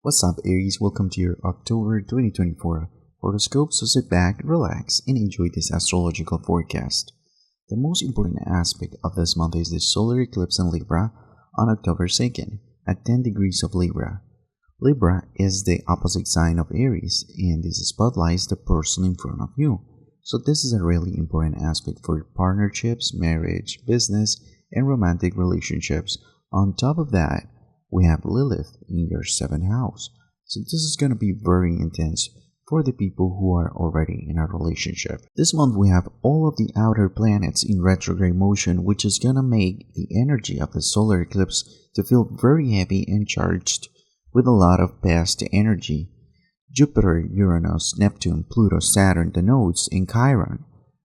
What's up, Aries? Welcome to your October 2024 horoscope. So sit back, relax, and enjoy this astrological forecast. The most important aspect of this month is the solar eclipse in Libra on October 2nd at 10 degrees of Libra. Libra is the opposite sign of Aries, and this spotlights the person in front of you. So this is a really important aspect for partnerships, marriage, business, and romantic relationships. On top of that, we have Lilith in your 7th house. So this is going to be very intense for the people who are already in a relationship. This month we have all of the outer planets in retrograde motion, which is going to make the energy of the solar eclipse to feel very heavy and charged with a lot of past energy. Jupiter, Uranus, Neptune, Pluto, Saturn, the nodes in Chiron.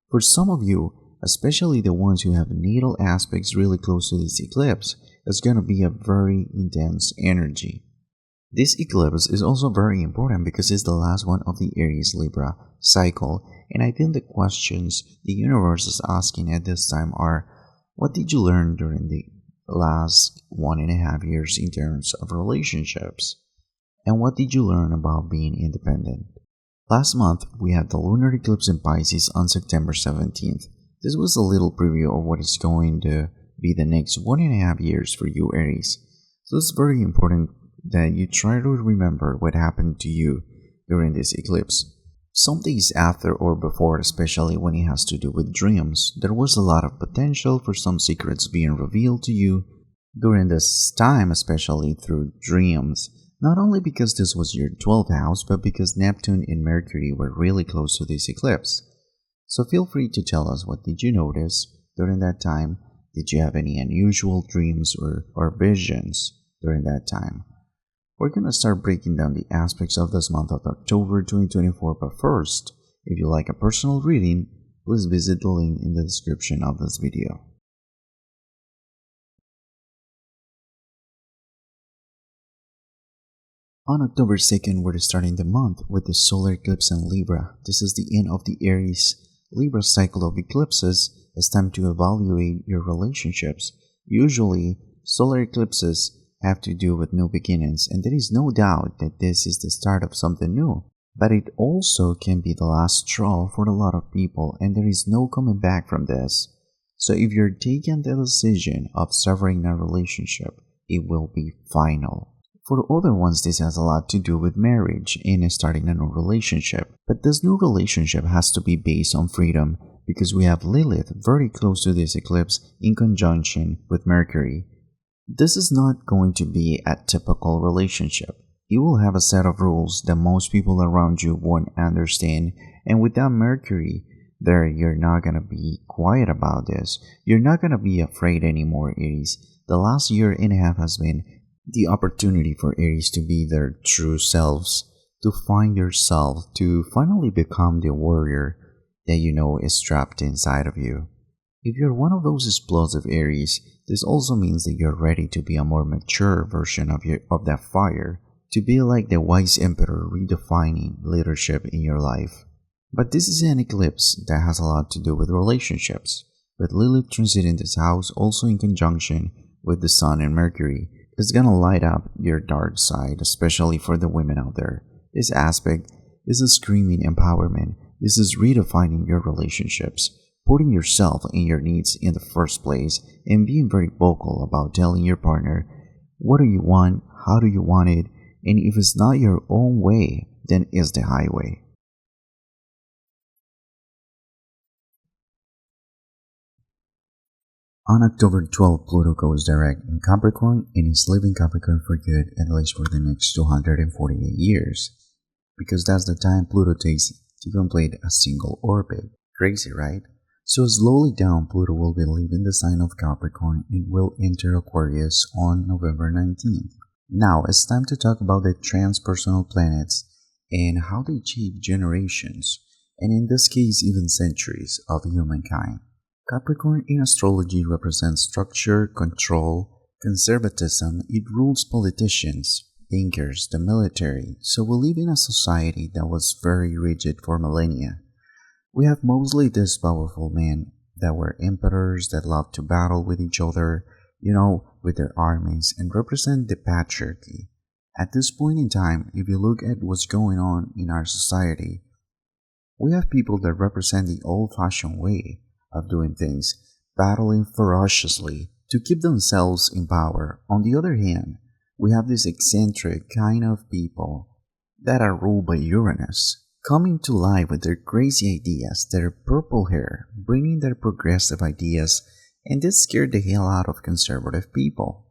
For some of you, especially the ones who have natal aspects really close to this eclipse, it's going to be a very intense energy. This eclipse is also very important because it's the last one of the Aries Libra cycle, and I think the questions the universe is asking at this time are, what did you learn during the last 1.5 years in terms of relationships? And what did you learn about being independent? Last month, we had the lunar eclipse in Pisces on September 17th. This was a little preview of what is going to be the next 1.5 years for you, Aries. So it's very important that you try to remember what happened to you during this eclipse. Some days after or before, especially when it has to do with dreams, there was a lot of potential for some secrets being revealed to you during this time, especially through dreams. Not only because this was your 12th house, but because Neptune and Mercury were really close to this eclipse. So feel free to tell us, what did you notice during that time? Did you have any unusual dreams or visions during that time? We're going to start breaking down the aspects of this month of October 2024, but first, if you like a personal reading, please visit the link in the description of this video. On October 2nd, we're starting the month with the solar eclipse in Libra. This is the end of the Aries Libra cycle of eclipses. It's time to evaluate your relationships. Usually, solar eclipses have to do with new beginnings, and there is no doubt that this is the start of something new. But it also can be the last straw for a lot of people, and there is no coming back from this. So if you're taking the decision of severing a relationship, it will be final. For other ones, this has a lot to do with marriage and starting a new relationship. But this new relationship has to be based on freedom, because we have Lilith very close to this eclipse in conjunction with Mercury. This is not going to be a typical relationship. You will have a set of rules that most people around you won't understand, and without Mercury there, you're not going to be quiet about this. You're not going to be afraid anymore, Aries. The last 1.5 years has been the opportunity for Aries to be their true selves, to find yourself, to finally become the warrior that you know is trapped inside of you. If you're one of those explosive Aries, this also means that you're ready to be a more mature version of that fire, to be like the wise emperor redefining leadership in your life. But this is an eclipse that has a lot to do with relationships, with Lilith transiting this house also in conjunction with the Sun and Mercury. It's gonna light up your dark side, especially for the women out there. This aspect is a screaming empowerment. This is redefining your relationships, putting yourself and your needs in the first place, and being very vocal about telling your partner, what do you want, how do you want it, and if it's not your own way, then it's the highway. On October 12th, Pluto goes direct in Capricorn and is leaving Capricorn for good, at least for the next 248 years. Because that's the time Pluto takes to complete a single orbit. Crazy, right? So slowly down, Pluto will be leaving the sign of Capricorn and will enter Aquarius on November 19th. Now it's time to talk about the transpersonal planets and how they shape generations, and in this case even centuries of humankind. Capricorn in astrology represents structure, control, conservatism. It rules politicians, bankers, the military. So we live in a society that was very rigid for millennia. We have mostly these powerful men that were emperors that loved to battle with each other, with their armies, and represent the patriarchy. At this point in time, if you look at what's going on in our society, we have people that represent the old-fashioned way of doing things, battling ferociously to keep themselves in power. On the other hand, we have this eccentric kind of people that are ruled by Uranus, coming to life with their crazy ideas, their purple hair, bringing their progressive ideas, and this scared the hell out of conservative people.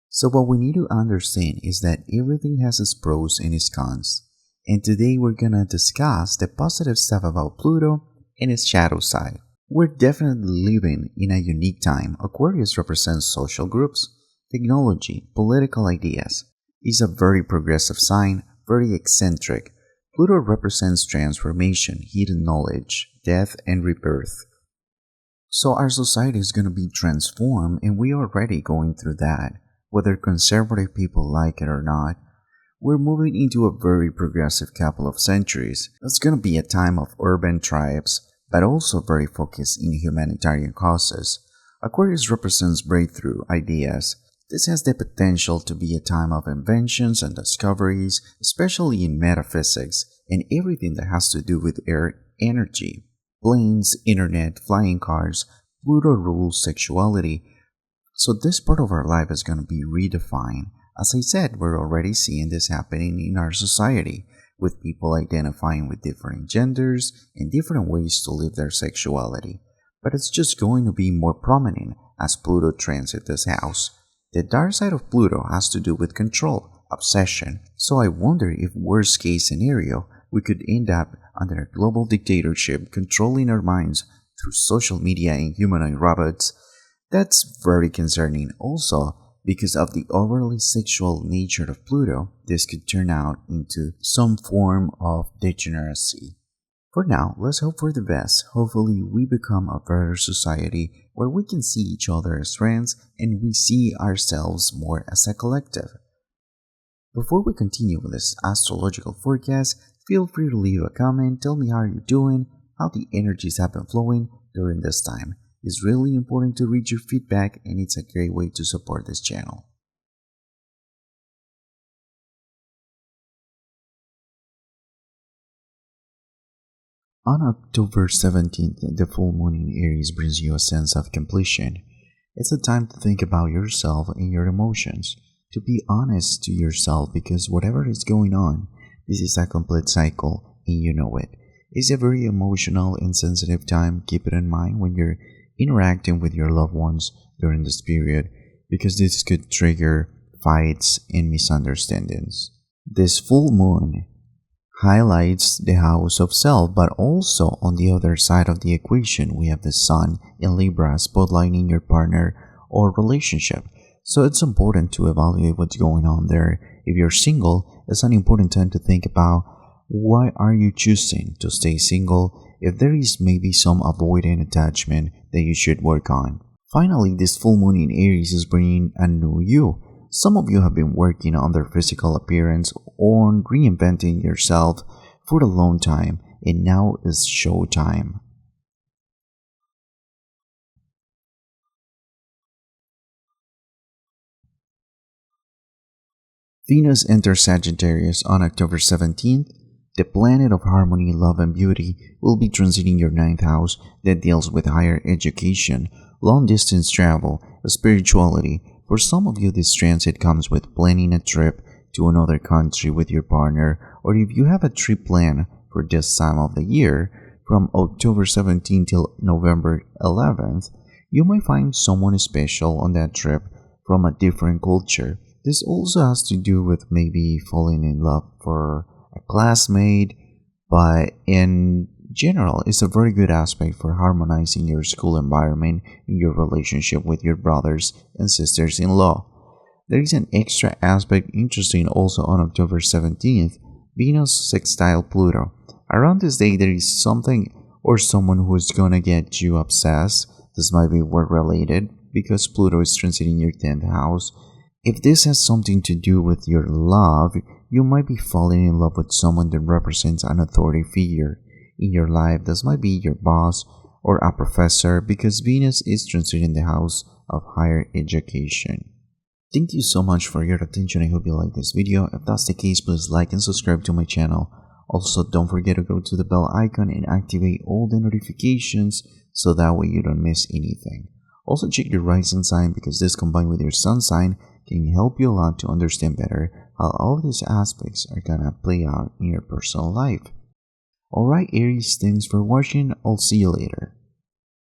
So what we need to understand is that everything has its pros and its cons, and today we're gonna discuss the positive stuff about Pluto and its shadow side. We're definitely living in a unique time. Aquarius represents social groups, technology, political ideas. It's a very progressive sign, very eccentric. Pluto represents transformation, hidden knowledge, death, and rebirth. So our society is going to be transformed, and we are already going through that. Whether conservative people like it or not, we're moving into a very progressive couple of centuries. It's going to be a time of urban tribes, but also very focused in humanitarian causes. Aquarius represents breakthrough ideas. This has the potential to be a time of inventions and discoveries, especially in metaphysics and everything that has to do with air energy. Planes, internet, flying cars, Pluto rules sexuality. So this part of our life is going to be redefined. As I said, we're already seeing this happening in our society, with people identifying with different genders and different ways to live their sexuality. But it's just going to be more prominent as Pluto transits this house. The dark side of Pluto has to do with control, obsession, so I wonder if worst case scenario, we could end up under a global dictatorship controlling our minds through social media and humanoid robots. That's very concerning. Also, because of the overly sexual nature of Pluto, this could turn out into some form of degeneracy. For now, let's hope for the best. Hopefully, we become a better society where we can see each other as friends and we see ourselves more as a collective. Before we continue with this astrological forecast, feel free to leave a comment, tell me how you're doing, how the energies have been flowing during this time. It's really important to read your feedback, and it's a great way to support this channel. On October 17th, the full moon in Aries brings you a sense of completion. It's a time to think about yourself and your emotions, to be honest to yourself, because whatever is going on, this is a complete cycle and you know it. It's a very emotional and sensitive time. Keep it in mind when you're interacting with your loved ones during this period, because this could trigger fights and misunderstandings. This full moon highlights the house of self, but also on the other side of the equation, we have the sun in Libra spotlighting your partner or relationship. So it's important to evaluate what's going on there. If you're single, it's an important time to think about why are you choosing to stay single, if there is maybe some avoidant attachment that you should work on. Finally, this full moon in Aries is bringing a new you. Some of you have been working on their physical appearance or reinventing yourself for a long time, and now is show time. Venus enters Sagittarius on October 17th. The planet of harmony, love, and beauty will be transiting your 9th house that deals with higher education, long-distance travel, spirituality. For some of you, this transit comes with planning a trip to another country with your partner, or if you have a trip plan for this time of the year, from October 17th till November 11th, you might find someone special on that trip from a different culture. This also has to do with maybe falling in love for a classmate, but in general, it's a very good aspect for harmonizing your school environment in your relationship with your brothers and sisters-in-law. There is an extra aspect interesting also on October 17th, Venus sextile Pluto. Around this day, there is something or someone who is gonna get you obsessed. This might be work-related because Pluto is transiting your 10th house. If this has something to do with your love, you might be falling in love with someone that represents an authority figure in your life. This might be your boss or a professor, because Venus is transiting the house of higher education. Thank you so much for your attention. I hope you like this video. If that's the case, please like and subscribe to my channel. Also, don't forget to go to the bell icon and activate all the notifications so that way you don't miss anything. Also, check your rising sign because this combined with your sun sign can help you a lot to understand better how all of these aspects are gonna play out in your personal life. Alright Aries, thanks for watching. I'll see you later.